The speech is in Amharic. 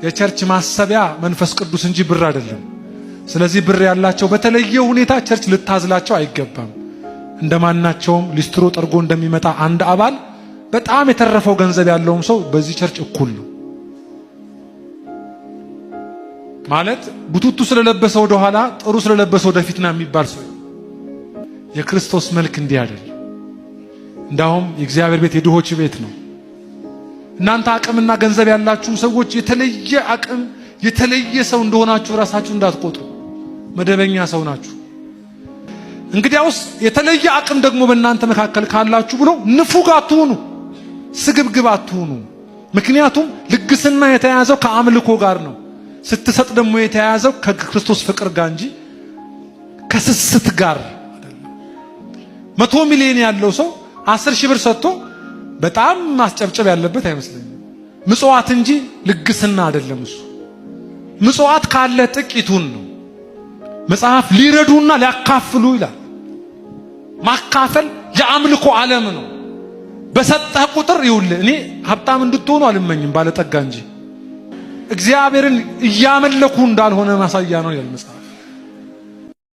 የቸርች ማሰቢያ መንፈስ ቅዱስ እንጂ ብር አይደለም። ስለዚህ ብር ያላቸው በተለየ ሁኔታ ቸርች ልታዝላቸው አይገባም። እንደማናቸውም ሊስትሮ ጠርጎ እንደሚመጣ አንድ አባል በጣም የተረፈው ገንዘብ ያለውም ሰው በዚህ ቸርች እኩል ነው ማለት። ቡቱቱ ስለለበሰ ወደ ኋላ ጥሩ ስለለበሰ ወደፊት ና የሚባል ሰው የክርስቶስ መልክ እንዲህ አይደለም። እንዳውም የእግዚአብሔር ቤት የድሆች ቤት ነው። እናንተ አቅምና ገንዘብ ያላችሁ ሰዎች የተለየ አቅም የተለየ ሰው እንደሆናችሁ ራሳችሁ እንዳትቆጥሩ፣ መደበኛ ሰው ናችሁ። እንግዲያውስ የተለየ አቅም ደግሞ በእናንተ መካከል ካላችሁ ብሎ ንፉግ አትሁኑ፣ ስግብግብ አትሁኑ። ምክንያቱም ልግስና የተያዘው ከአምልኮ ጋር ነው። ስትሰጥ ደግሞ የተያዘው ከክርስቶስ ፍቅር ጋር እንጂ ከስስት ጋር አይደለም። 100 ሚሊዮን ያለው ሰው 10 ሺህ ብር ሰጥቶ በጣም ማስጨብጨብ ያለበት አይመስለኝም። ምጽዋት እንጂ ልግስና አይደለም። እሱ ምጽዋት ካለ ጥቂቱን ነው። መጽሐፍ ሊረዱና ሊያካፍሉ ይላል። ማካፈል የአምልኮ ዓለም ነው። በሰጠህ ቁጥር ይውልህ። እኔ ሀብታም እንድትሆኑ አልመኝም፣ ባለጠጋ እንጂ እግዚአብሔርን እያመለኩ እንዳልሆነ ማሳያ ነው ይላል መጽሐፍ።